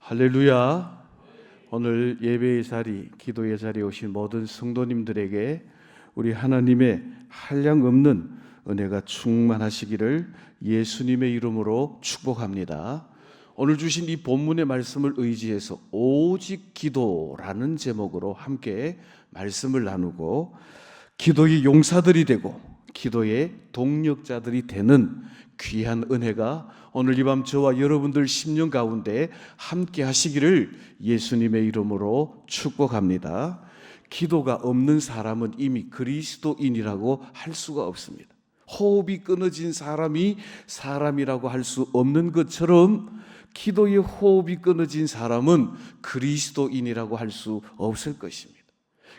할렐루야. 오늘 예배의 자리, 기도의 자리에 오신 모든 성도님들에게 우리 하나님의 한량없는 은혜가 충만하시기를 예수님의 이름으로 축복합니다. 오늘 주신 이 본문의 말씀을 의지해서 오직 기도라는 제목으로 함께 말씀을 나누고 기도의 용사들이 되고 기도의 동력자들이 되는 귀한 은혜가 오늘 이 밤 저와 여러분들 심령 가운데 함께 하시기를 예수님의 이름으로 축복합니다. 기도가 없는 사람은 이미 그리스도인이라고 할 수가 없습니다. 호흡이 끊어진 사람이 사람이라고 할 수 없는 것처럼 기도의 호흡이 끊어진 사람은 그리스도인이라고 할 수 없을 것입니다.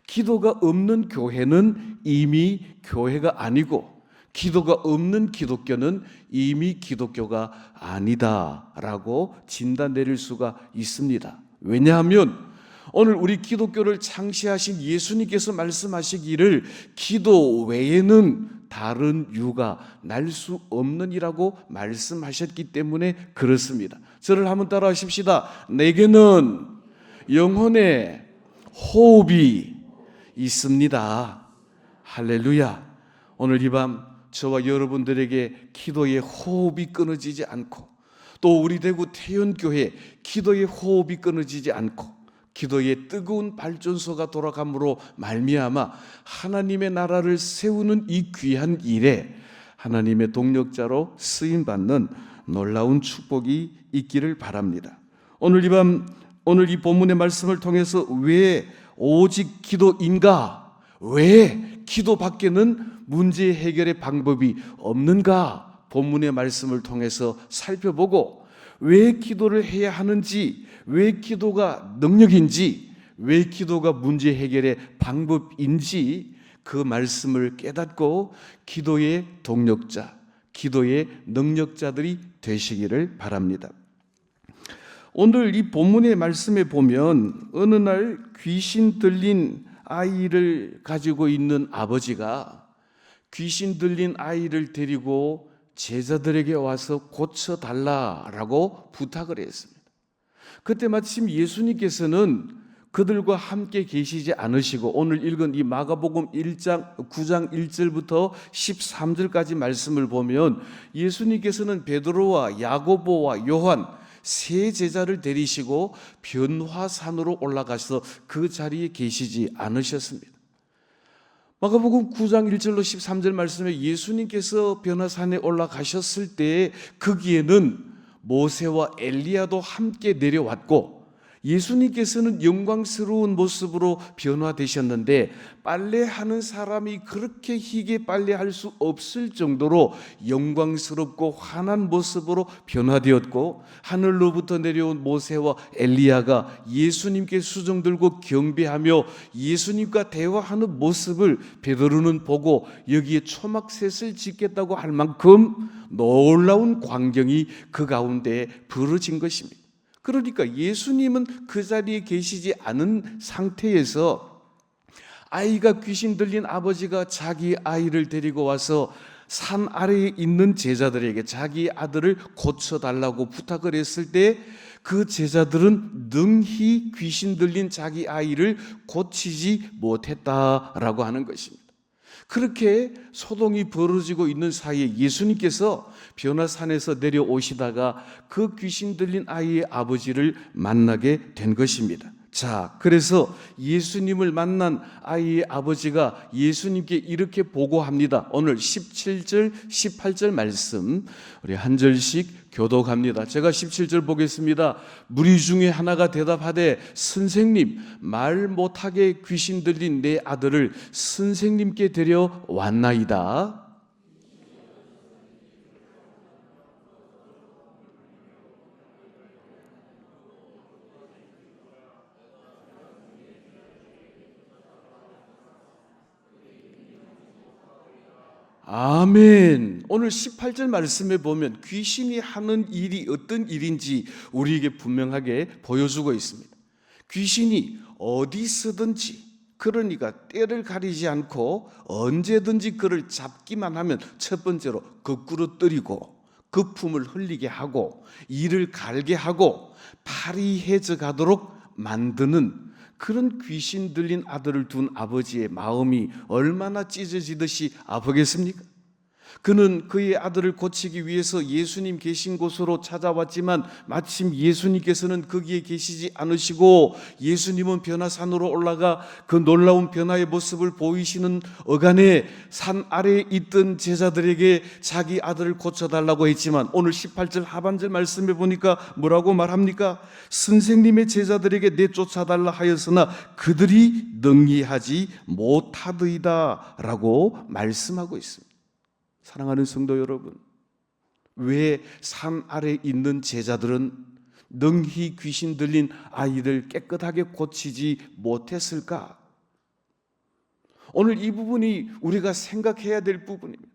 기도가 없는 교회는 이미 교회가 아니고 기도가 없는 기독교는 이미 기독교가 아니다라고 진단 내릴 수가 있습니다. 왜냐하면 오늘 우리 기독교를 창시하신 예수님께서 말씀하시기를 기도 외에는 다른 유가 날 수 없느니라고 말씀하셨기 때문에 그렇습니다. 저를 한번 따라 하십시다. 내게는 영혼의 호흡이 있습니다. 할렐루야. 오늘 이 밤 저와 여러분들에게 기도의 호흡이 끊어지지 않고 또 우리 대구 태연교회 기도의 호흡이 끊어지지 않고 기도의 뜨거운 발전소가 돌아감으로 말미암아 하나님의 나라를 세우는 이 귀한 일에 하나님의 동력자로 쓰임받는 놀라운 축복이 있기를 바랍니다. 오늘 이 밤 오늘 이 본문의 말씀을 통해서 왜 오직 기도인가? 왜 기도밖에는 문제 해결의 방법이 없는가? 본문의 말씀을 통해서 살펴보고 왜 기도를 해야 하는지, 왜 기도가 능력인지, 왜 기도가 문제 해결의 방법인지 그 말씀을 깨닫고 기도의 동력자, 기도의 능력자들이 되시기를 바랍니다. 오늘 이 본문의 말씀에 보면 어느 날 귀신 들린 아이를 가지고 있는 아버지가 귀신 들린 아이를 데리고 제자들에게 와서 고쳐달라라고 부탁을 했습니다. 그때 마침 예수님께서는 그들과 함께 계시지 않으시고 오늘 읽은 이 마가복음 9장 1절부터 13절까지 말씀을 보면 예수님께서는 베드로와 야고보와 요한 세 제자를 데리시고 변화산으로 올라가서 그 자리에 계시지 않으셨습니다. 마가복음 9장 1절로 13절 말씀에 예수님께서 변화산에 올라가셨을 때 거기에는 모세와 엘리야도 함께 내려왔고 예수님께서는 영광스러운 모습으로 변화되셨는데 빨래하는 사람이 그렇게 희게 빨래할 수 없을 정도로 영광스럽고 환한 모습으로 변화되었고 하늘로부터 내려온 모세와 엘리야가 예수님께 수종 들고 경배하며 예수님과 대화하는 모습을 베드로는 보고 여기에 초막셋을 짓겠다고 할 만큼 놀라운 광경이 그 가운데 벌어진 것입니다. 그러니까 예수님은 그 자리에 계시지 않은 상태에서 아이가 귀신 들린 아버지가 자기 아이를 데리고 와서 산 아래에 있는 제자들에게 자기 아들을 고쳐달라고 부탁을 했을 때 그 제자들은 능히 귀신 들린 자기 아이를 고치지 못했다라고 하는 것입니다. 그렇게 소동이 벌어지고 있는 사이에 예수님께서 변화산에서 내려오시다가 그 귀신 들린 아이의 아버지를 만나게 된 것입니다. 자, 그래서 예수님을 만난 아이의 아버지가 예수님께 이렇게 보고합니다. 오늘 17절, 18절 말씀 우리 한 절씩 교독합니다. 제가 17절 보겠습니다. 무리 중에 하나가 대답하되 선생님, 말 못하게 귀신 들린 내 아들을 선생님께 데려왔나이다. 아멘. 오늘 18절 말씀에 보면 귀신이 하는 일이 어떤 일인지 우리에게 분명하게 보여주고 있습니다. 귀신이 어디서든지 그러니까 때를 가리지 않고 언제든지 그를 잡기만 하면 첫 번째로 거꾸로 때리고 거품을 흘리게 하고 이를 갈게 하고 파리해져 가도록 만드는 그런 귀신 들린 아들을 둔 아버지의 마음이 얼마나 찢어지듯이 아프겠습니까? 그는 그의 아들을 고치기 위해서 예수님 계신 곳으로 찾아왔지만 마침 예수님께서는 거기에 계시지 않으시고 예수님은 변화산으로 올라가 그 놀라운 변화의 모습을 보이시는 어간에 산 아래에 있던 제자들에게 자기 아들을 고쳐달라고 했지만 오늘 18절 하반절 말씀에 보니까 뭐라고 말합니까? 선생님의 제자들에게 내쫓아달라 하였으나 그들이 능히 하지 못하더이다 라고 말씀하고 있습니다. 사랑하는 성도 여러분, 왜 산 아래에 있는 제자들은 능히 귀신 들린 아이를 깨끗하게 고치지 못했을까? 오늘 이 부분이 우리가 생각해야 될 부분입니다.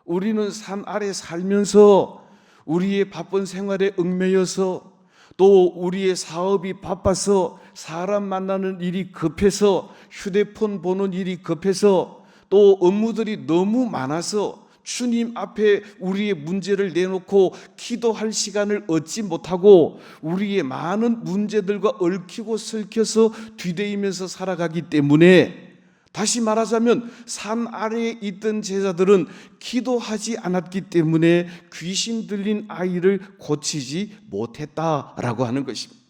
우리는 산 아래 살면서 우리의 바쁜 생활에 얽매여서 또 우리의 사업이 바빠서 사람 만나는 일이 급해서 휴대폰 보는 일이 급해서 또 업무들이 너무 많아서 주님 앞에 우리의 문제를 내놓고 기도할 시간을 얻지 못하고 우리의 많은 문제들과 얽히고 설켜서 뒤대이면서 살아가기 때문에 다시 말하자면 산 아래에 있던 제자들은 기도하지 않았기 때문에 귀신 들린 아이를 고치지 못했다라고 하는 것입니다.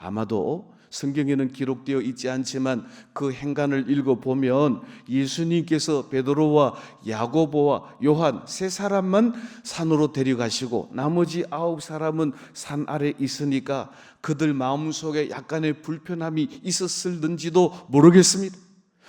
아마도 성경에는 기록되어 있지 않지만 그 행간을 읽어보면 예수님께서 베드로와 야고보와 요한 세 사람만 산으로 데려가시고 나머지 9사람은 산 아래에 있으니까 그들 마음속에 약간의 불편함이 있었을는지도 모르겠습니다.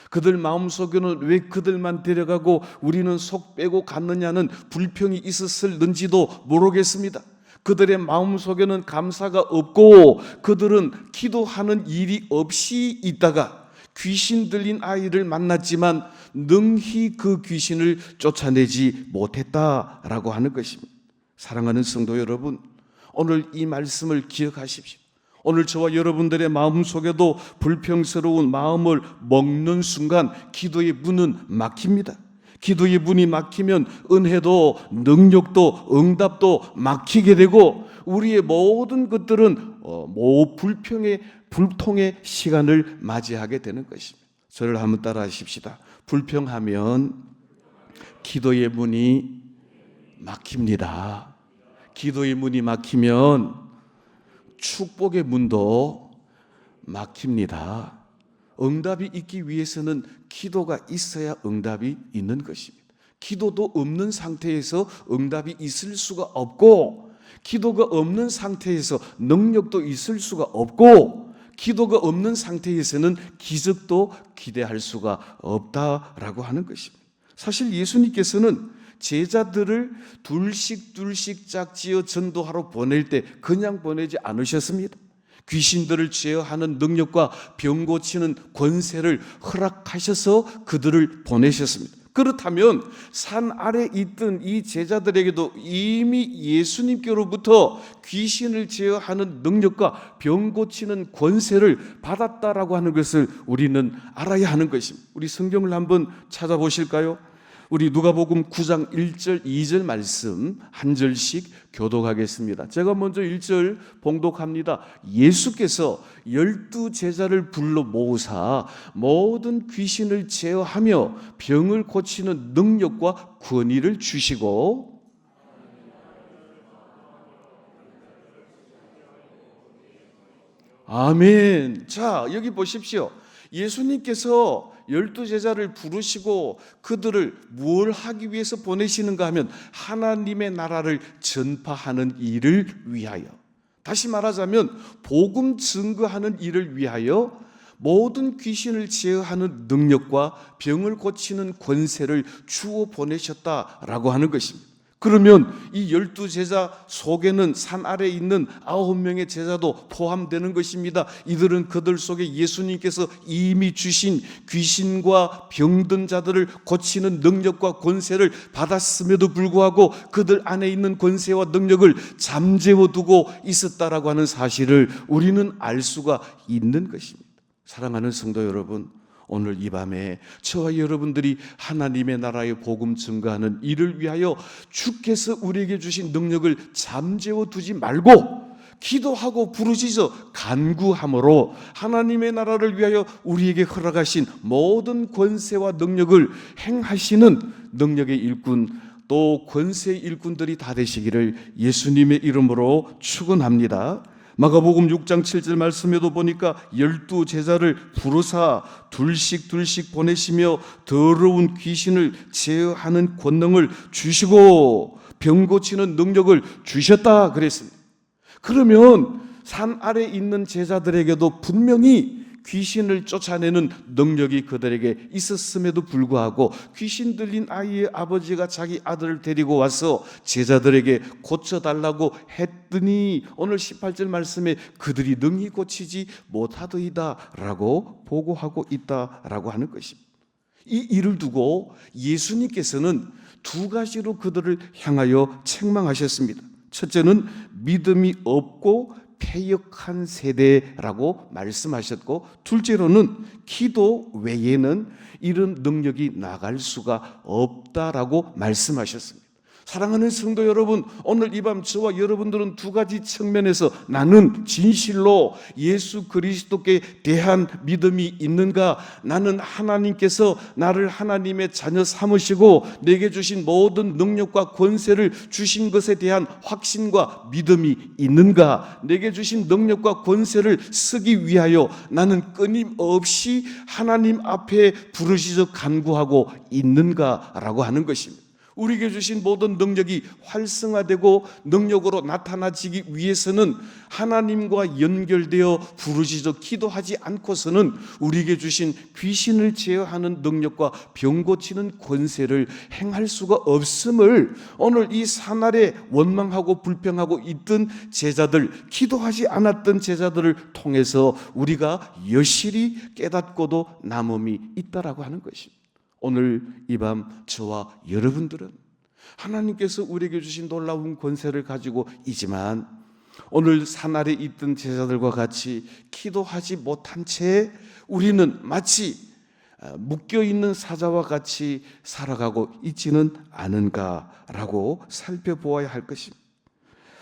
그들 마음속에는 왜 그들만 데려가고 우리는 속 빼고 갔느냐는 불평이 있었을는지도 모르겠습니다. 그들의 마음속에는 감사가 없고 그들은 기도하는 일이 없이 있다가 귀신 들린 아이를 만났지만 능히 그 귀신을 쫓아내지 못했다라고 하는 것입니다. 사랑하는 성도 여러분, 오늘 이 말씀을 기억하십시오. 오늘 저와 여러분들의 마음속에도 불평스러운 마음을 먹는 순간 기도의 문은 막힙니다. 기도의 문이 막히면 은혜도 능력도 응답도 막히게 되고 우리의 모든 것들은 불평의 불통의 시간을 맞이하게 되는 것입니다. 저를 한번 따라 하십시다. 불평하면 기도의 문이 막힙니다. 기도의 문이 막히면 축복의 문도 막힙니다. 응답이 있기 위해서는 기도가 있어야 응답이 있는 것입니다. 기도도 없는 상태에서 응답이 있을 수가 없고 기도가 없는 상태에서 능력도 있을 수가 없고 기도가 없는 상태에서는 기적도 기대할 수가 없다라고 하는 것입니다. 사실 예수님께서는 제자들을 둘씩 짝지어 전도하러 보낼 때 그냥 보내지 않으셨습니다. 귀신들을 제어하는 능력과 병 고치는 권세를 허락하셔서 그들을 보내셨습니다. 그렇다면 산 아래에 있던 이 제자들에게도 이미 예수님께로부터 귀신을 제어하는 능력과 병 고치는 권세를 받았다라고 하는 것을 우리는 알아야 하는 것입니다. 우리 성경을 한번 찾아보실까요? 우리 누가복음 9장 1절 2절 말씀 한 절씩 교독하겠습니다. 제가 먼저 1절 봉독합니다. 예수께서 12제자를 불러 모으사 모든 귀신을 제어하며 병을 고치는 능력과 권위를 주시고 아멘. 자, 여기 보십시오. 예수님께서 12제자를 부르시고 그들을 뭘 하기 위해서 보내시는가 하면 하나님의 나라를 전파하는 일을 위하여, 다시 말하자면 복음 증거하는 일을 위하여 모든 귀신을 제어하는 능력과 병을 고치는 권세를 주어 보내셨다라고 하는 것입니다. 그러면 이 12제자 속에는 산 아래에 있는 9명의 제자도 포함되는 것입니다. 이들은 그들 속에 예수님께서 이미 주신 귀신과 병든 자들을 고치는 능력과 권세를 받았음에도 불구하고 그들 안에 있는 권세와 능력을 잠재워 두고 있었다라고 하는 사실을 우리는 알 수가 있는 것입니다. 사랑하는 성도 여러분, 오늘 이 밤에 저와 여러분들이 하나님의 나라의 복음 증거하는 일을 위하여 주께서 우리에게 주신 능력을 잠재워 두지 말고 기도하고 부르짖어 간구함으로 하나님의 나라를 위하여 우리에게 허락하신 모든 권세와 능력을 행하시는 능력의 일꾼, 또 권세의 일꾼들이 다 되시기를 예수님의 이름으로 축원합니다. 마가복음 6장 7절 말씀에도 보니까 12 제자를 부르사 둘씩 보내시며 더러운 귀신을 제어하는 권능을 주시고 병 고치는 능력을 주셨다 그랬습니다. 그러면 산 아래 있는 제자들에게도 분명히 귀신을 쫓아내는 능력이 그들에게 있었음에도 불구하고 귀신 들린 아이의 아버지가 자기 아들을 데리고 와서 제자들에게 고쳐달라고 했더니 오늘 18절 말씀에 그들이 능히 고치지 못하더이다 라고 보고하고 있다라고 하는 것입니다. 이 일을 두고 예수님께서는 두 가지로 그들을 향하여 책망하셨습니다. 첫째는 믿음이 없고 패역한 세대라고 말씀하셨고, 둘째로는 기도 외에는 이런 능력이 나갈 수가 없다라고 말씀하셨습니다. 사랑하는 성도 여러분, 오늘 이 밤 저와 여러분들은 두 가지 측면에서 나는 진실로 예수 그리스도께 대한 믿음이 있는가, 나는 하나님께서 나를 하나님의 자녀 삼으시고 내게 주신 모든 능력과 권세를 주신 것에 대한 확신과 믿음이 있는가, 내게 주신 능력과 권세를 쓰기 위하여 나는 끊임없이 하나님 앞에 부르짖어 간구하고 있는가라고 하는 것입니다. 우리에게 주신 모든 능력이 활성화되고 능력으로 나타나지기 위해서는 하나님과 연결되어 부르짖어 기도하지 않고서는 우리에게 주신 귀신을 제어하는 능력과 병 고치는 권세를 행할 수가 없음을 오늘 이 사날에 원망하고 불평하고 있던 제자들, 기도하지 않았던 제자들을 통해서 우리가 여실히 깨닫고도 남음이 있다라고 하는 것입니다. 오늘 이 밤 저와 여러분들은 하나님께서 우리에게 주신 놀라운 권세를 가지고 있지만 오늘 산 아래 있던 제자들과 같이 기도하지 못한 채 우리는 마치 묶여있는 사자와 같이 살아가고 있지는 않은가라고 살펴보아야 할 것입니다.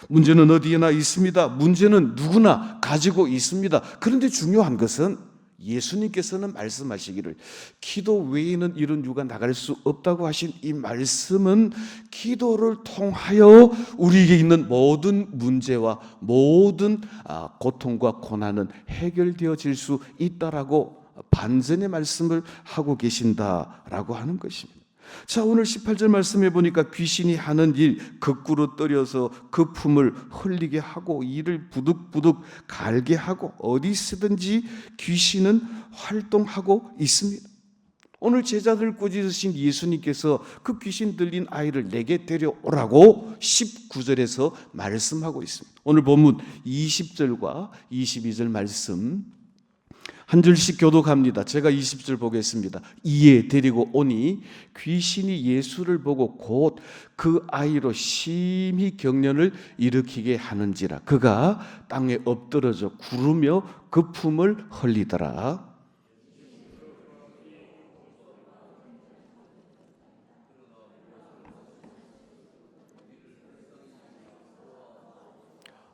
문제는 어디에나 있습니다. 문제는 누구나 가지고 있습니다. 그런데 중요한 것은 예수님께서는 말씀하시기를 기도 외에는 이런 유가 나갈 수 없다고 하신 이 말씀은 기도를 통하여 우리에게 있는 모든 문제와 모든 고통과 고난은 해결되어질 수 있다라고 반전의 말씀을 하고 계신다라고 하는 것입니다. 자, 오늘 18절 말씀해 보니까 귀신이 하는 일, 거꾸로 떨여서 그 품을 흘리게 하고 이를 부득부득 갈게 하고 어디 쓰든지 귀신은 활동하고 있습니다. 오늘 제자들 꾸짖으신 예수님께서 그 귀신 들린 아이를 내게 데려오라고 19절에서 말씀하고 있습니다. 오늘 본문 20절과 22절 말씀 한 줄씩 교독합니다. 제가 20절 보겠습니다. 이에 데리고 오니 귀신이 예수를 보고 곧 그 아이로 심히 경련을 일으키게 하는지라 그가 땅에 엎드러져 구르며 그 품을 흘리더라.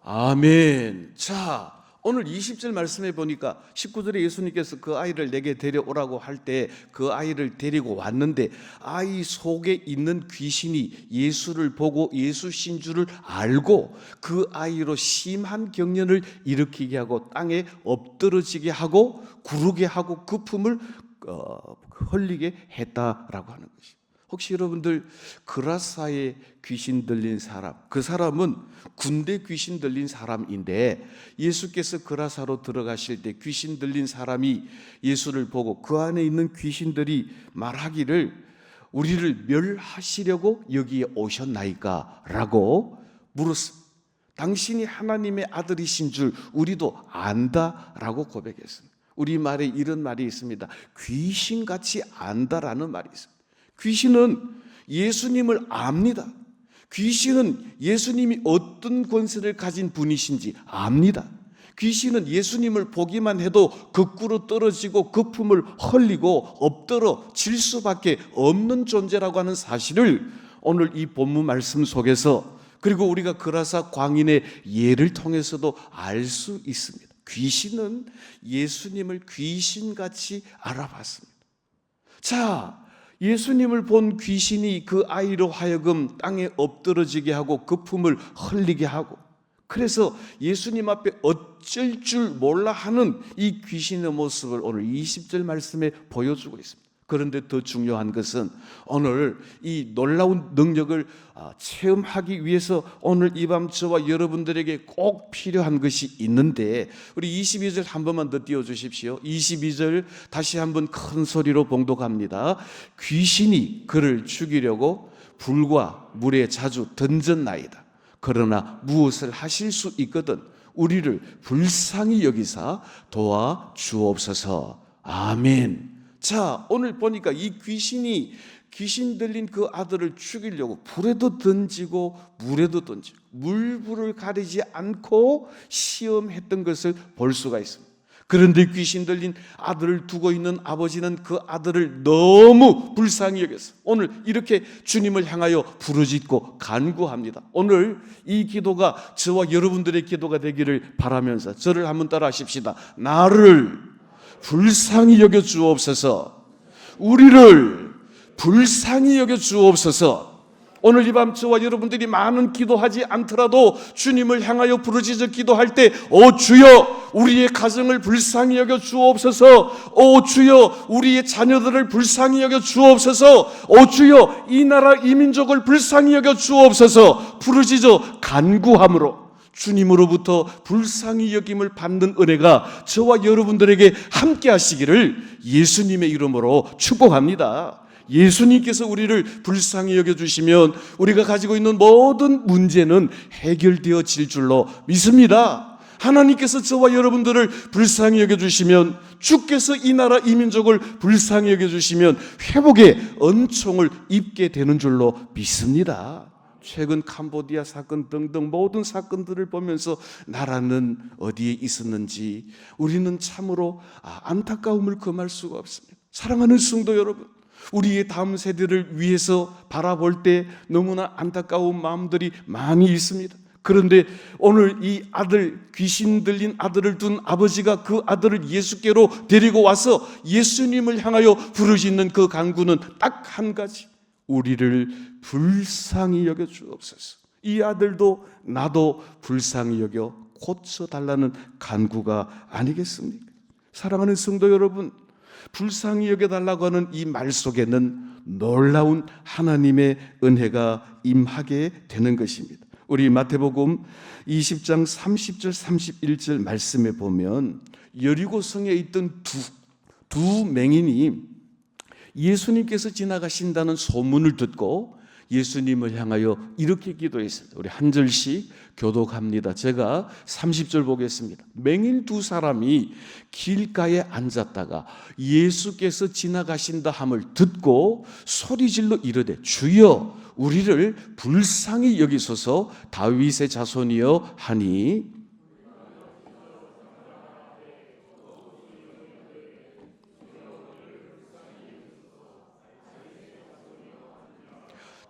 아멘. 자, 오늘 20절 말씀해 보니까 19절에 예수님께서 그 아이를 내게 데려오라고 할 때 그 아이를 데리고 왔는데 아이 속에 있는 귀신이 예수를 보고 예수신 줄을 알고 그 아이로 심한 경련을 일으키게 하고 땅에 엎드러지게 하고 구르게 하고 그 품을 흘리게 했다라고 하는 것입니다. 혹시 여러분들 그라사에 귀신 들린 사람, 그 사람은 군대 귀신 들린 사람인데 예수께서 그라사로 들어가실 때 귀신 들린 사람이 예수를 보고 그 안에 있는 귀신들이 말하기를 우리를 멸하시려고 여기에 오셨나이까? 라고 물었습니다. 당신이 하나님의 아들이신 줄 우리도 안다라고 고백했습니다. 우리말에 이런 말이 있습니다. 귀신같이 안다라는 말이 있습니다. 귀신은 예수님을 압니다. 귀신은 예수님이 어떤 권세를 가진 분이신지 압니다. 귀신은 예수님을 보기만 해도 거꾸로 떨어지고 거품을 흘리고 엎드러 질 수밖에 없는 존재라고 하는 사실을 오늘 이 본문 말씀 속에서, 그리고 우리가 그라사 광인의 예를 통해서도 알 수 있습니다. 귀신은 예수님을 귀신같이 알아봤습니다. 자, 예수님을 본 귀신이 그 아이로 하여금 땅에 엎드러지게 하고 거품을 흘리게 하고, 그래서 예수님 앞에 어쩔 줄 몰라 하는 이 귀신의 모습을 오늘 20절 말씀에 보여주고 있습니다. 그런데 더 중요한 것은 오늘 이 놀라운 능력을 체험하기 위해서 오늘 이 밤 저와 여러분들에게 꼭 필요한 것이 있는데, 우리 22절 한 번만 더 띄워주십시오. 22절 다시 한번 큰 소리로 봉독합니다. 귀신이 그를 죽이려고 불과 물에 자주 던졌나이다. 그러나 무엇을 하실 수 있거든 우리를 불쌍히 여기사 도와 주옵소서. 아멘. 자, 오늘 보니까 이 귀신이 귀신 들린 그 아들을 죽이려고 불에도 던지고 물에도 던지고 물불을 가리지 않고 시험했던 것을 볼 수가 있습니다. 그런데 귀신 들린 아들을 두고 있는 아버지는 그 아들을 너무 불쌍히 여겨서 오늘 이렇게 주님을 향하여 부르짖고 간구합니다. 오늘 이 기도가 저와 여러분들의 기도가 되기를 바라면서 저를 한번 따라 하십시다. 나를 불쌍히 여겨 주옵소서. 우리를 불쌍히 여겨 주옵소서. 오늘 이 밤 저와 여러분들이 많은 기도하지 않더라도 주님을 향하여 부르짖어 기도할 때, 오 주여 우리의 가정을 불쌍히 여겨 주옵소서. 오 주여 우리의 자녀들을 불쌍히 여겨 주옵소서. 오 주여 이 나라 이 민족을 불쌍히 여겨 주옵소서. 부르짖어 간구함으로 주님으로부터 불쌍히 여김을 받는 은혜가 저와 여러분들에게 함께 하시기를 예수님의 이름으로 축복합니다. 예수님께서 우리를 불쌍히 여겨주시면 우리가 가지고 있는 모든 문제는 해결되어질 줄로 믿습니다. 하나님께서 저와 여러분들을 불쌍히 여겨주시면, 주께서 이 나라 이 민족을 불쌍히 여겨주시면 회복의 은총을 입게 되는 줄로 믿습니다. 최근 캄보디아 사건 등등 모든 사건들을 보면서 나라는 어디에 있었는지 우리는 참으로 안타까움을 금할 수가 없습니다. 사랑하는 성도 여러분, 우리의 다음 세대를 위해서 바라볼 때 너무나 안타까운 마음들이 많이 있습니다. 그런데 오늘 이 아들, 귀신 들린 아들을 둔 아버지가 그 아들을 예수께로 데리고 와서 예수님을 향하여 부르짖는 그 간구는 딱 한 가지, 우리를 불쌍히 여겨 주옵소서. 이 아들도 나도 불쌍히 여겨 고쳐달라는 간구가 아니겠습니까? 사랑하는 성도 여러분, 불쌍히 여겨달라고 하는 이 말 속에는 놀라운 하나님의 은혜가 임하게 되는 것입니다. 우리 마태복음 20장 30절 31절 말씀에 보면 여리고성에 있던 두 맹인이 예수님께서 지나가신다는 소문을 듣고 예수님을 향하여 이렇게 기도했습니다. 우리 한 절씩 교독합니다. 제가 30절 보겠습니다. 맹인 두 사람이 길가에 앉았다가 예수께서 지나가신다 함을 듣고 소리질러 이르되 주여 우리를 불쌍히 여기소서 다윗의 자손이여 하니,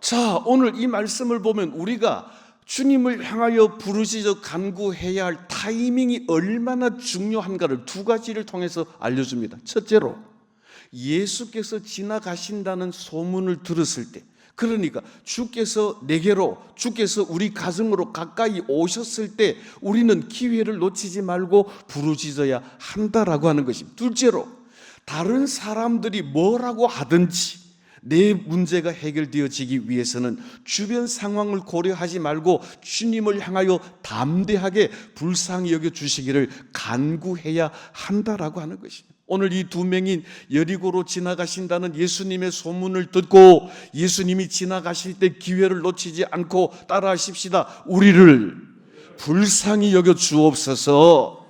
자, 오늘 이 말씀을 보면 우리가 주님을 향하여 부르짖어 간구해야 할 타이밍이 얼마나 중요한가를 두 가지를 통해서 알려줍니다. 첫째로, 예수께서 지나가신다는 소문을 들었을 때, 그러니까 주께서 내게로, 주께서 우리 가정으로 가까이 오셨을 때 우리는 기회를 놓치지 말고 부르짖어야 한다라고 하는 것입니다. 둘째로, 다른 사람들이 뭐라고 하든지 내 문제가 해결되어지기 위해서는 주변 상황을 고려하지 말고 주님을 향하여 담대하게 불쌍히 여겨주시기를 간구해야 한다라고 하는 것입니다. 오늘 이 두 명인 여리고로 지나가신다는 예수님의 소문을 듣고 예수님이 지나가실 때 기회를 놓치지 않고 따라하십시다. 우리를 불쌍히 여겨 주옵소서.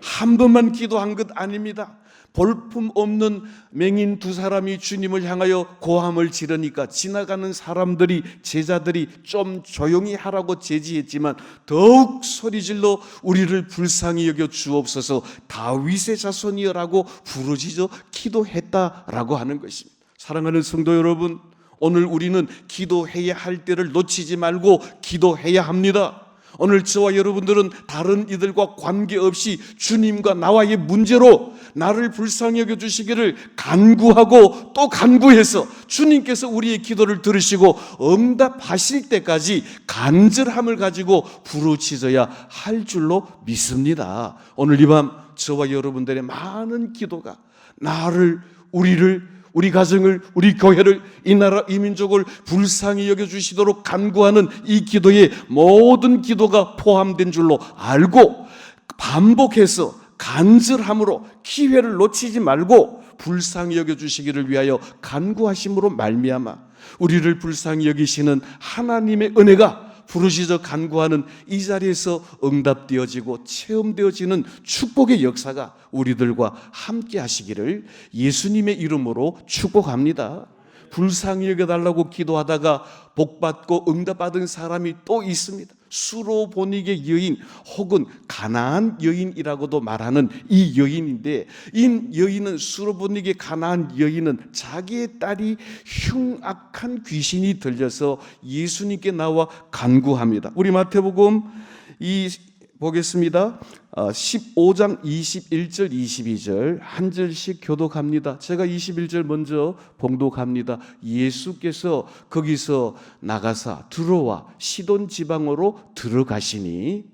한 번만 기도한 것 아닙니다. 볼품 없는 맹인 두 사람이 주님을 향하여 고함을 지르니까 지나가는 사람들이, 제자들이 좀 조용히 하라고 제지했지만 더욱 소리질러 우리를 불쌍히 여겨 주옵소서, 다윗의 자손이여라고 부르짖어 기도했다라고 하는 것입니다. 사랑하는 성도 여러분, 오늘 우리는 기도해야 할 때를 놓치지 말고 기도해야 합니다. 오늘 저와 여러분들은 다른 이들과 관계없이 주님과 나와의 문제로 나를 불쌍히 여겨주시기를 간구하고 또 간구해서 주님께서 우리의 기도를 들으시고 응답하실 때까지 간절함을 가지고 부르짖어야 할 줄로 믿습니다. 오늘 이 밤 저와 여러분들의 많은 기도가 나를, 우리를, 우리 가정을, 우리 교회를, 이 나라, 이 민족을 불쌍히 여겨주시도록 간구하는 이 기도에 모든 기도가 포함된 줄로 알고 반복해서 간절함으로 기회를 놓치지 말고 불쌍히 여겨주시기를 위하여 간구하심으로 말미암아 우리를 불쌍히 여기시는 하나님의 은혜가 부르짖어 간구하는 이 자리에서 응답되어지고 체험되어지는 축복의 역사가 우리들과 함께 하시기를 예수님의 이름으로 축복합니다. 불쌍히 여겨달라고 기도하다가 복받고 응답받은 사람이 또 있습니다. 수로보니게 여인 혹은 가나안 여인이라고도 말하는 이 여인인데, 이 여인은, 수로보니게 가나안 여인은 자기의 딸이 흉악한 귀신이 들려서 예수님께 나와 간구합니다. 우리 마태복음 보겠습니다. 15장 21절 22절 한 절씩 교독합니다. 제가 21절 먼저 봉독합니다. 예수께서 거기서 나가사 들어와 시돈 지방으로 들어가시니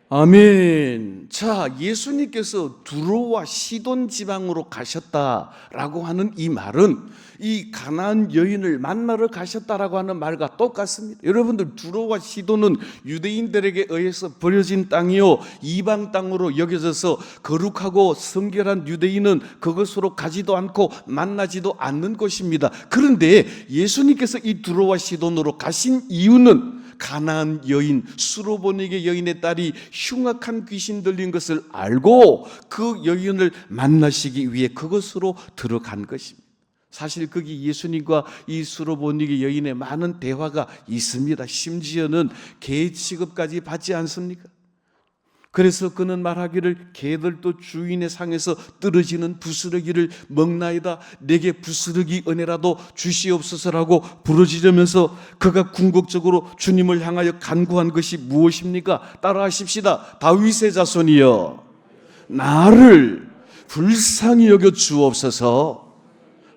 아멘. 자, 예수님께서 두로와 시돈 지방으로 가셨다라고 하는 이 말은 이 가나안 여인을 만나러 가셨다라고 하는 말과 똑같습니다. 여러분들, 두로와 시돈은 유대인들에게 의해서 버려진 땅이요 이방 땅으로 여겨져서 거룩하고 성결한 유대인은 그것으로 가지도 않고 만나지도 않는 곳입니다. 그런데 예수님께서 이 두로와 시돈으로 가신 이유는 가나안 여인, 수로보니게 여인의 딸이 흉악한 귀신 들린 것을 알고 그 여인을 만나시기 위해 그것으로 들어간 것입니다. 사실 거기 예수님과 이 수로보니게 여인의 많은 대화가 있습니다. 심지어는 개 취급까지 받지 않습니까? 그래서 그는 말하기를 개들도 주인의 상에서 떨어지는 부스러기를 먹나이다. 내게 부스러기 은혜라도 주시옵소서라고 부르짖으면서 그가 궁극적으로 주님을 향하여 간구한 것이 무엇입니까? 따라하십시다. 다윗의 자손이여 나를 불쌍히 여겨 주옵소서.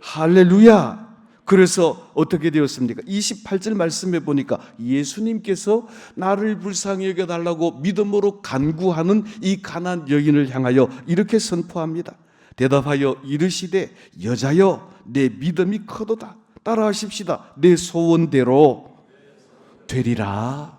할렐루야. 그래서 어떻게 되었습니까? 28절 말씀에 보니까 예수님께서 나를 불쌍히 여겨달라고 믿음으로 간구하는 이 가나안 여인을 향하여 이렇게 선포합니다. 대답하여 이르시되 여자여 내 믿음이 크도다. 따라하십시다. 내 소원대로 되리라.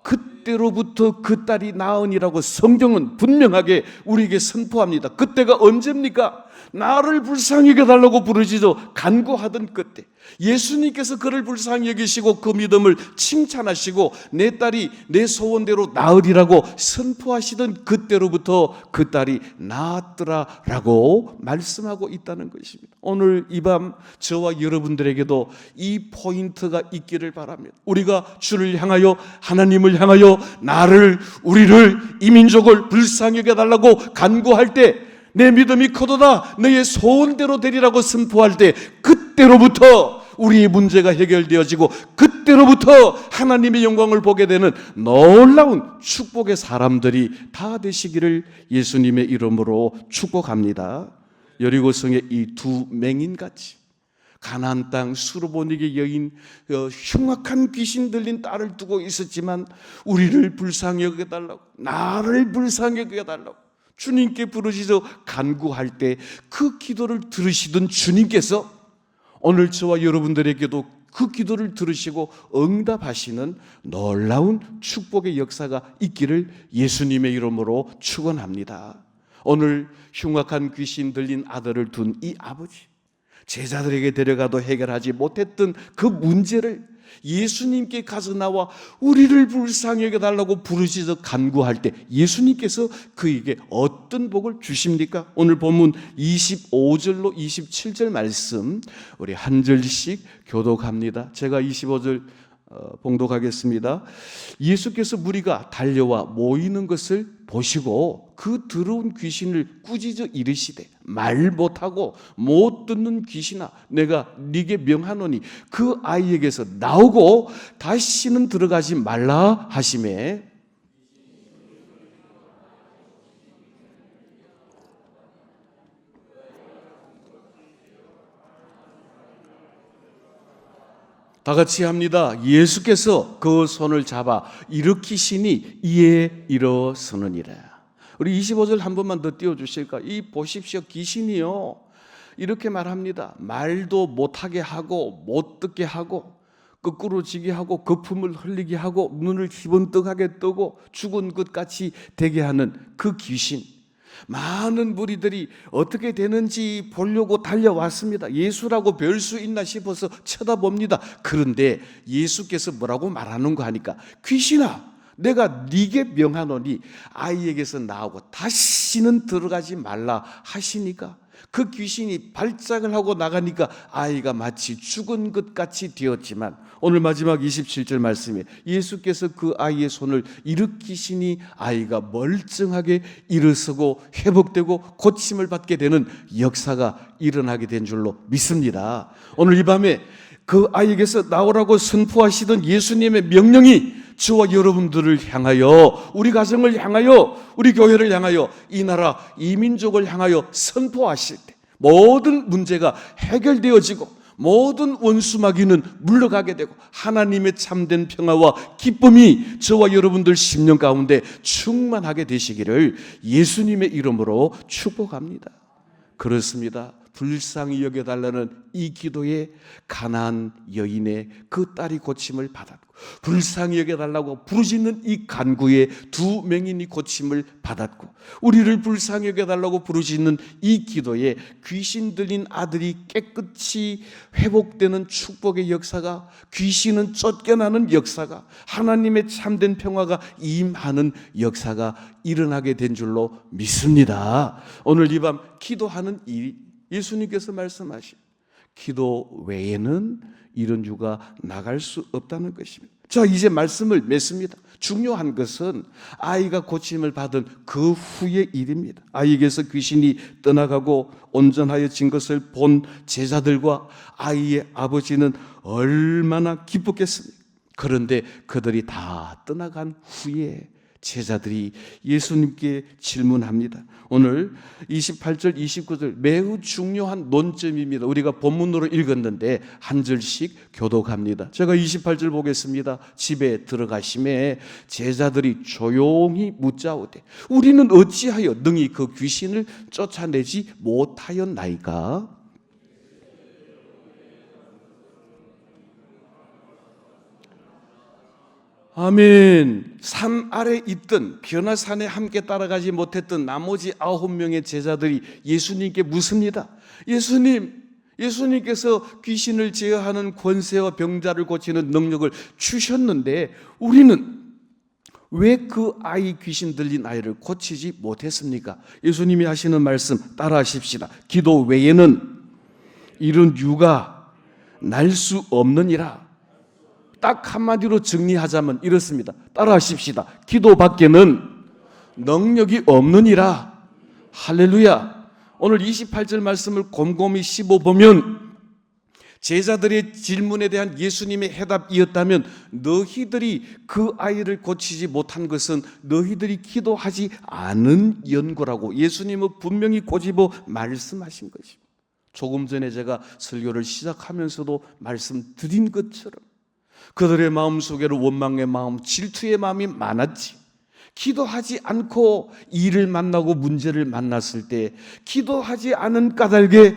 그때로부터 그 딸이 나으니라고 성경은 분명하게 우리에게 선포합니다. 그때가 언제입니까? 나를 불쌍히 여겨달라고 부르짖어 간구하던 그때, 예수님께서 그를 불쌍히 여기시고 그 믿음을 칭찬하시고 내 딸이 내 소원대로 나으리라고 선포하시던 그때로부터 그 딸이 나았더라라고 말씀하고 있다는 것입니다. 오늘 이 밤 저와 여러분들에게도 이 포인트가 있기를 바랍니다. 우리가 주를 향하여, 하나님을 향하여 나를, 우리를, 이 민족을 불쌍히 여겨달라고 간구할 때 내 믿음이 크도다 너의 소원대로 되리라고 선포할 때 그때로부터 우리의 문제가 해결되어지고 그때로부터 하나님의 영광을 보게 되는 놀라운 축복의 사람들이 다 되시기를 예수님의 이름으로 축복합니다. 여리고성의 이 두 맹인같이 가나안 땅 수로보니게 여인, 흉악한 귀신 들린 딸을 두고 있었지만 우리를 불쌍히 여겨달라고, 나를 불쌍히 여겨달라고 주님께 부르짖어 간구할 때 그 기도를 들으시던 주님께서 오늘 저와 여러분들에게도 그 기도를 들으시고 응답하시는 놀라운 축복의 역사가 있기를 예수님의 이름으로 축원합니다. 오늘 흉악한 귀신 들린 아들을 둔 이 아버지, 제자들에게 데려가도 해결하지 못했던 그 문제를 예수님께 가서 나와 우리를 불쌍히 여겨달라고 부르짖어 간구할 때 예수님께서 그에게 어떤 복을 주십니까? 오늘 본문 25절로 27절 말씀 우리 한 절씩 교독합니다. 제가 25절 봉독하겠습니다. 예수께서 무리가 달려와 모이는 것을 보시고 그 더러운 귀신을 꾸짖어 이르시되 말 못하고 못 듣는 귀신아 내가 네게 명하노니 그 아이에게서 나오고 다시는 들어가지 말라 하시매 다 같이 합니다. 예수께서 그 손을 잡아 일으키시니 이에 일어서느니라. 우리 25절 한 번만 더 띄워주실까? 이 보십시오. 귀신이요 이렇게 말합니다. 말도 못하게 하고 못 듣게 하고 거꾸로 지게 하고 거품을 흘리게 하고 눈을 희번뜩하게 뜨고 죽은 것 같이 되게 하는 그 귀신. 많은 무리들이 어떻게 되는지 보려고 달려왔습니다. 예수라고 별 수 있나 싶어서 쳐다봅니다. 그런데 예수께서 뭐라고 말하는 거 하니까 귀신아 내가 네게 명하노니 아이에게서 나오고 다시는 들어가지 말라 하시니까 그 귀신이 발작을 하고 나가니까 아이가 마치 죽은 것 같이 되었지만 오늘 마지막 27절 말씀에 예수께서 그 아이의 손을 일으키시니 아이가 멀쩡하게 일어서고 회복되고 고침을 받게 되는 역사가 일어나게 된 줄로 믿습니다. 오늘 이 밤에 그 아이에게서 나오라고 선포하시던 예수님의 명령이 저와 여러분들을 향하여 우리 가정을 향하여 우리 교회를 향하여 이 나라 이 민족을 향하여 선포하실 때 모든 문제가 해결되어지고 모든 원수마귀는 물러가게 되고 하나님의 참된 평화와 기쁨이 저와 여러분들 심령 가운데 충만하게 되시기를 예수님의 이름으로 축복합니다. 그렇습니다. 불쌍히 여겨달라는 이 기도에 가나안 여인의 그 딸이 고침을 받았고 불쌍히 여겨달라고 부르짖는 이 간구에 두 맹인이 고침을 받았고 우리를 불쌍히 여겨달라고 부르짖는 이 기도에 귀신 들린 아들이 깨끗이 회복되는 축복의 역사가 귀신은 쫓겨나는 역사가 하나님의 참된 평화가 임하는 역사가 일어나게 된 줄로 믿습니다. 오늘 이 밤 기도하는 일이 예수님께서 말씀하신 기도 외에는 이런 유가 나갈 수 없다는 것입니다. 자, 이제 말씀을 맺습니다. 중요한 것은 아이가 고침을 받은 그 후의 일입니다. 아이에게서 귀신이 떠나가고 온전하여진 것을 본 제자들과 아이의 아버지는 얼마나 기뻤겠습니까? 그런데 그들이 다 떠나간 후에 제자들이 예수님께 질문합니다. 오늘 28절, 29절 매우 중요한 논점입니다. 우리가 본문으로 읽었는데 한 절씩 교독합니다. 제가 28절 보겠습니다. 집에 들어가심에 제자들이 조용히 묻자오되 우리는 어찌하여 능히 그 귀신을 쫓아내지 못하였나이까? 아멘. 산 아래 있던 변화산에 함께 따라가지 못했던 나머지 9명의 제자들이 예수님께 묻습니다. 예수님께서 귀신을 제어하는 권세와 병자를 고치는 능력을 주셨는데 우리는 왜 그 아이 귀신 들린 아이를 고치지 못했습니까? 예수님이 하시는 말씀 따라하십시다. 기도 외에는 이런 유가 날 수 없느니라. 딱 한마디로 정리하자면 이렇습니다. 따라하십시다. 기도 밖에는 능력이 없느니라. 할렐루야. 오늘 28절 말씀을 곰곰이 씹어보면 제자들의 질문에 대한 예수님의 해답이었다면 너희들이 그 아이를 고치지 못한 것은 너희들이 기도하지 않은 연고라고 예수님은 분명히 꼬집어 말씀하신 것입니다. 조금 전에 제가 설교를 시작하면서도 말씀드린 것처럼 그들의 마음속에는 원망의 마음, 질투의 마음이 많았지. 기도하지 않고 일을 만나고 문제를 만났을 때 기도하지 않은 까닭에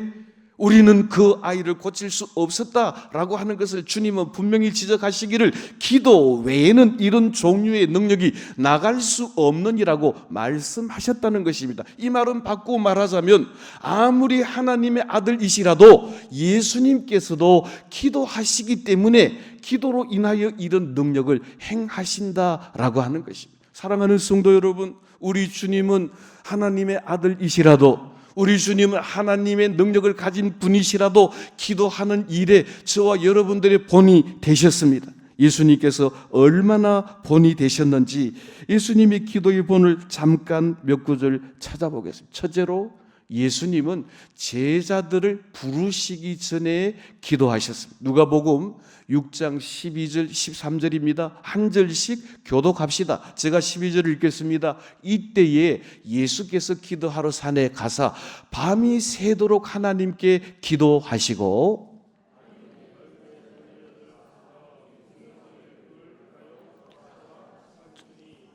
우리는 그 아이를 고칠 수 없었다라고 하는 것을 주님은 분명히 지적하시기를 기도 외에는 이런 종류의 능력이 나갈 수 없느니라고 말씀하셨다는 것입니다. 이 말은 바꾸어 말하자면 아무리 하나님의 아들이시라도 예수님께서도 기도하시기 때문에 기도로 인하여 이런 능력을 행하신다라고 하는 것입니다. 사랑하는 성도 여러분, 우리 주님은 하나님의 아들이시라도, 우리 주님은 하나님의 능력을 가진 분이시라도 기도하는 일에 저와 여러분들의 본이 되셨습니다. 예수님께서 얼마나 본이 되셨는지 예수님의 기도의 본을 잠깐 몇 구절 찾아보겠습니다. 첫째로 예수님은 제자들을 부르시기 전에 기도하셨습니다. 누가복음 6장 12절 13절입니다. 한 절씩 교독합시다. 제가 12절을 읽겠습니다. 이때에 예수께서 기도하러 산에 가사 밤이 새도록 하나님께 기도하시고,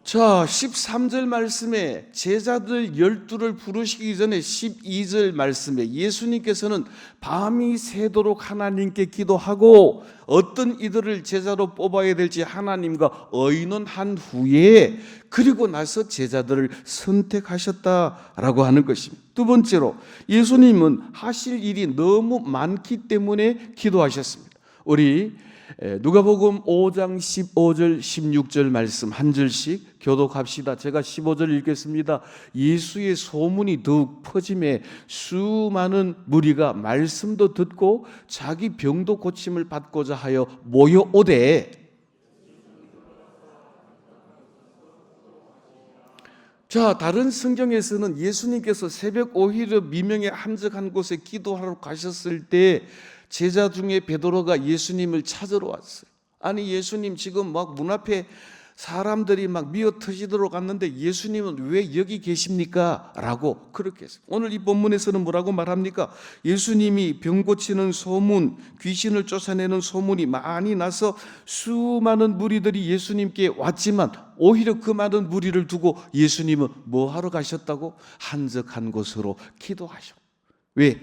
자, 13절 말씀에 제자들 12를 부르시기 전에 12절 말씀에 예수님께서는 밤이 새도록 하나님께 기도하고 어떤 이들을 제자로 뽑아야 될지 하나님과 의논한 후에 그리고 나서 제자들을 선택하셨다라고 하는 것입니다. 두 번째로 예수님은 하실 일이 너무 많기 때문에 기도하셨습니다. 우리 누가복음 5장 15절 16절 말씀 한 절씩 교독합시다. 제가 15절 읽겠습니다. 예수의 소문이 더욱 퍼짐에 수많은 무리가 말씀도 듣고 자기 병도 고침을 받고자 하여 모여오되, 자, 다른 성경에서는 예수님께서 새벽 오히려 미명에 한적한 곳에 기도하러 가셨을 때 제자 중에 베드로가 예수님을 찾으러 왔어요. 아니, 예수님 지금 막 문 앞에 사람들이 막 미어 터지도록 갔는데 예수님은 왜 여기 계십니까? 라고 그렇게 했어요. 오늘 이 본문에서는 뭐라고 말합니까? 예수님이 병 고치는 소문, 귀신을 쫓아내는 소문이 많이 나서 수많은 무리들이 예수님께 왔지만 오히려 그 많은 무리를 두고 예수님은 뭐 하러 가셨다고? 한적한 곳으로 기도하셨고. 왜?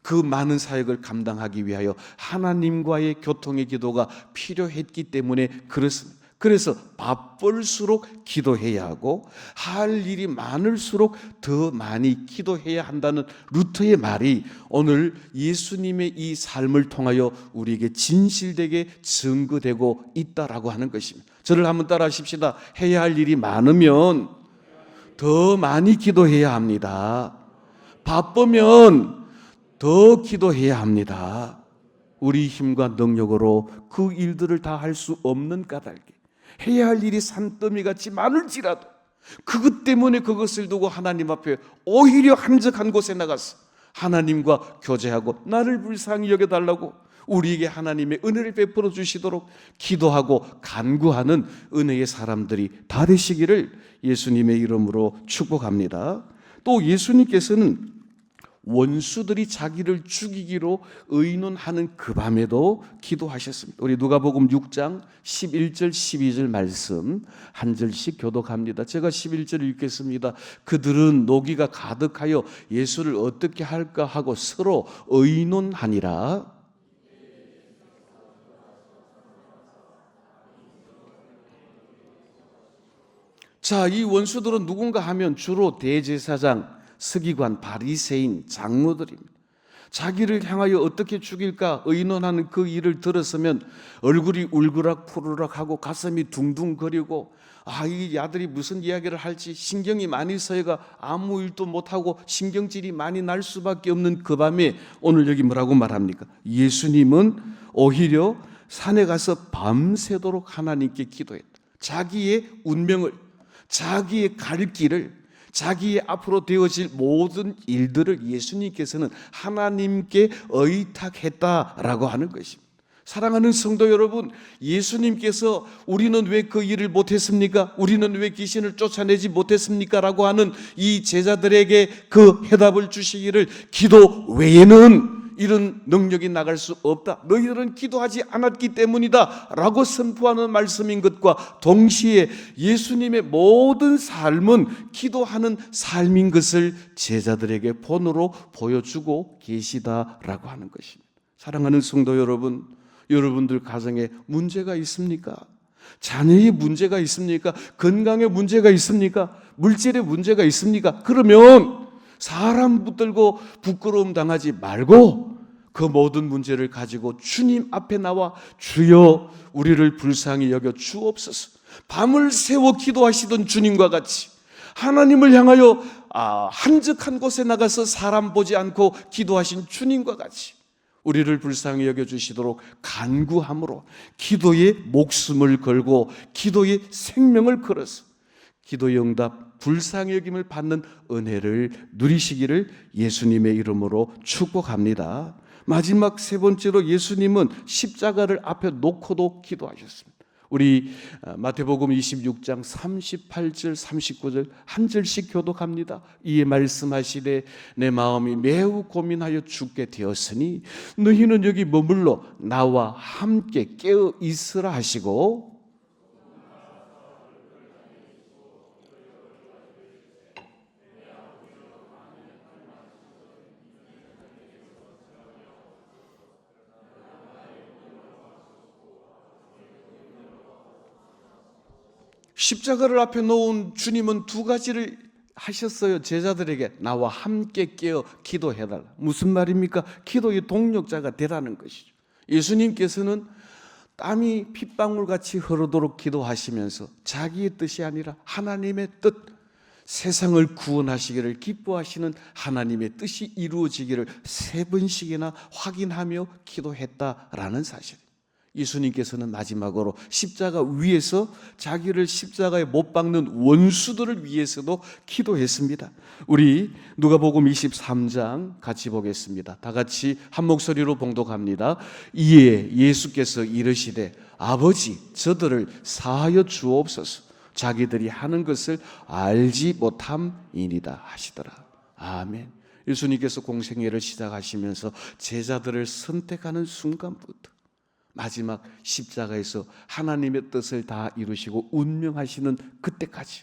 그 많은 사역을 감당하기 위하여 하나님과의 교통의 기도가 필요했기 때문에 그렇습니다. 그래서 바쁠수록 기도해야 하고 할 일이 많을수록 더 많이 기도해야 한다는 루터의 말이 오늘 예수님의 이 삶을 통하여 우리에게 진실되게 증거되고 있다라고 하는 것입니다. 저를 한번 따라 하십시다. 해야 할 일이 많으면 더 많이 기도해야 합니다. 바쁘면 더 기도해야 합니다. 우리 힘과 능력으로 그 일들을 다 할 수 없는 까닭에 해야 할 일이 산더미같이 많을지라도 그것 때문에 그것을 두고 하나님 앞에 오히려 한적한 곳에 나가서 하나님과 교제하고 나를 불쌍히 여겨달라고 우리에게 하나님의 은혜를 베풀어 주시도록 기도하고 간구하는 은혜의 사람들이 다 되시기를 예수님의 이름으로 축복합니다. 또 예수님께서는 원수들이 자기를 죽이기로 의논하는 그 밤에도 기도하셨습니다. 우리 누가복음 6장 11절 12절 말씀 한 절씩 교독합니다. 제가 11절 읽겠습니다. 그들은 노기가 가득하여 예수를 어떻게 할까 하고 서로 의논하니라. 자, 이 원수들은 누군가 하면 주로 대제사장, 서기관, 바리새인, 장로들입니다. 자기를 향하여 어떻게 죽일까 의논하는 그 일을 들었으면 얼굴이 울그락푸르락하고 가슴이 둥둥거리고 이 아들이 무슨 이야기를 할지 신경이 많이 쓰여가 아무 일도 못하고 신경질이 많이 날 수밖에 없는 그 밤에 오늘 여기 뭐라고 말합니까? 예수님은 오히려 산에 가서 밤새도록 하나님께 기도했다. 자기의 운명을, 자기의 갈 길을, 자기의 앞으로 되어질 모든 일들을 예수님께서는 하나님께 의탁했다라고 하는 것입니다. 사랑하는 성도 여러분, 예수님께서 우리는 왜 그 일을 못했습니까? 우리는 왜 귀신을 쫓아내지 못했습니까? 라고 하는 이 제자들에게 그 해답을 주시기를 기도 외에는 이런 능력이 나갈 수 없다. 너희들은 기도하지 않았기 때문이다 라고 선포하는 말씀인 것과 동시에 예수님의 모든 삶은 기도하는 삶인 것을 제자들에게 본으로 보여주고 계시다라고 하는 것입니다. 사랑하는 성도 여러분, 여러분들 가정에 문제가 있습니까? 자녀의 문제가 있습니까? 건강에 문제가 있습니까? 물질에 문제가 있습니까? 그러면 사람 붙들고 부끄러움 당하지 말고 그 모든 문제를 가지고 주님 앞에 나와 주여 우리를 불쌍히 여겨 주옵소서. 밤을 새워 기도하시던 주님과 같이 하나님을 향하여 한적한 곳에 나가서 사람 보지 않고 기도하신 주님과 같이 우리를 불쌍히 여겨주시도록 간구함으로 기도의 목숨을 걸고 기도의 생명을 걸어서 기도의 응답, 불쌍히 여김을 받는 은혜를 누리시기를 예수님의 이름으로 축복합니다. 마지막 세 번째로 예수님은 십자가를 앞에 놓고도 기도하셨습니다. 우리 마태복음 26장 38절 39절 한 절씩 교독합니다. 이에 말씀하시되 내 마음이 매우 고민하여 죽게 되었으니 너희는 여기 머물러 나와 함께 깨어 있으라 하시고 십자가를 앞에 놓은 주님은 두 가지를 하셨어요. 제자들에게 나와 함께 깨어 기도해달라. 무슨 말입니까? 기도의 동력자가 되라는 것이죠. 예수님께서는 땀이 핏방울같이 흐르도록 기도하시면서 자기의 뜻이 아니라 하나님의 뜻, 세상을 구원하시기를 기뻐하시는 하나님의 뜻이 이루어지기를 세 번씩이나 확인하며 기도했다라는 사실. 예수님께서는 마지막으로 십자가 위에서 자기를 십자가에 못 박는 원수들을 위해서도 기도했습니다. 우리 누가복음 23장 같이 보겠습니다. 다 같이 한 목소리로 봉독합니다. 이에 예수께서 이르시되 아버지 저들을 사하여 주옵소서 자기들이 하는 것을 알지 못함이니이다 하시더라. 아멘. 예수님께서 공생애를 시작하시면서 제자들을 선택하는 순간부터 마지막 십자가에서 하나님의 뜻을 다 이루시고 운명하시는 그때까지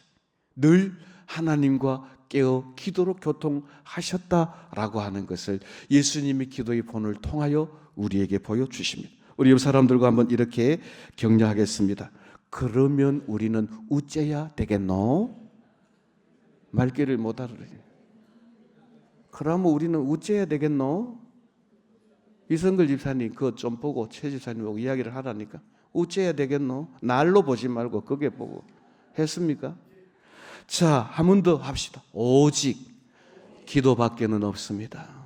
늘 하나님과 깨어 기도로 교통하셨다라고 하는 것을 예수님의 기도의 본을 통하여 우리에게 보여주십니다. 우리 옆 사람들과 한번 이렇게 격려하겠습니다. 그러면 우리는 어째야 되겠노? 말귀를 못 알아들어요. 그러면 우리는 어째야 되겠노? 이성글 집사님 그거 좀 보고 최 집사님 보고 이야기를 하라니까. 어째야 되겠노? 날로 보지 말고 그게 보고 했습니까? 자, 한 번 더 합시다. 오직 기도밖에는 없습니다.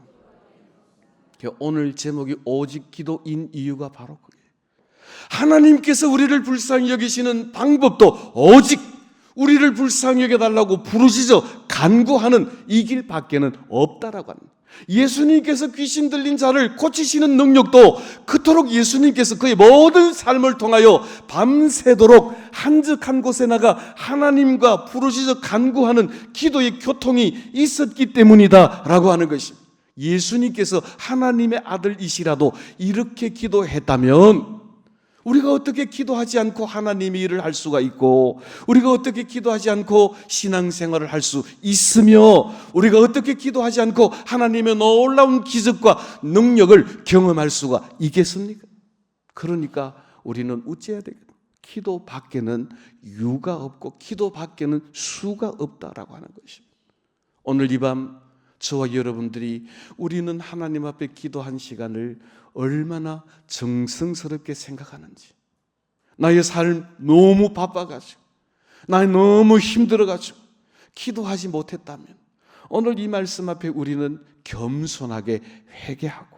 오늘 제목이 오직 기도인 이유가 바로 그게. 하나님께서 우리를 불쌍히 여기시는 방법도 오직 우리를 불쌍히 여겨달라고 부르시죠. 간구하는 이 길 밖에는 없다라고 합니다. 예수님께서 귀신 들린 자를 고치시는 능력도 그토록 예수님께서 그의 모든 삶을 통하여 밤새도록 한적한 곳에 나가 하나님과 부르시죠 간구하는 기도의 교통이 있었기 때문이다 라고 하는 것입니다. 예수님께서 하나님의 아들이시라도 이렇게 기도했다면 우리가 어떻게 기도하지 않고 하나님의 일을 할 수가 있고 우리가 어떻게 기도하지 않고 신앙생활을 할 수 있으며 우리가 어떻게 기도하지 않고 하나님의 놀라운 기적과 능력을 경험할 수가 있겠습니까? 그러니까 우리는 어찌해야 되겠노? 기도 밖에는 유가 없고 기도 밖에는 수가 없다라고 하는 것입니다. 오늘 이 밤 저와 여러분들이 우리는 하나님 앞에 기도한 시간을 얼마나 정성스럽게 생각하는지, 나의 삶 너무 바빠가지고 나의 너무 힘들어가지고 기도하지 못했다면 오늘 이 말씀 앞에 우리는 겸손하게 회개하고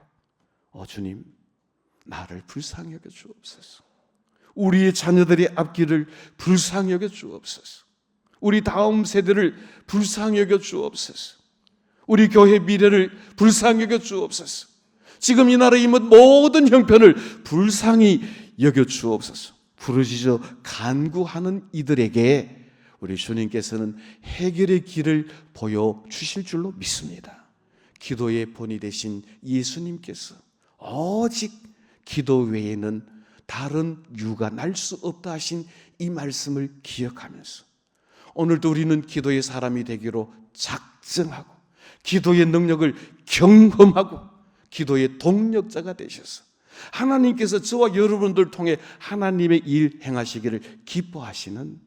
주님 나를 불쌍히 여겨 주옵소서, 우리의 자녀들의 앞길을 불쌍히 여겨 주옵소서, 우리 다음 세대를 불쌍히 여겨 주옵소서, 우리 교회 미래를 불쌍히 여겨 주옵소서, 지금 이 나라의 모든 형편을 불쌍히 여겨 주옵소서. 부르짖어 간구하는 이들에게 우리 주님께서는 해결의 길을 보여주실 줄로 믿습니다. 기도의 본이 되신 예수님께서 오직 기도 외에는 다른 유가 날 수 없다 하신 이 말씀을 기억하면서 오늘도 우리는 기도의 사람이 되기로 작정하고 기도의 능력을 경험하고 기도의 동력자가 되셔서 하나님께서 저와 여러분들 통해 하나님의 일 행하시기를 기뻐하시는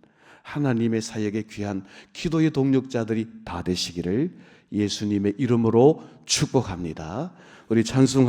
하나님의 사역에 귀한 기도의 동력자들이 다 되시기를 예수님의 이름으로 축복합니다. 우리 찬송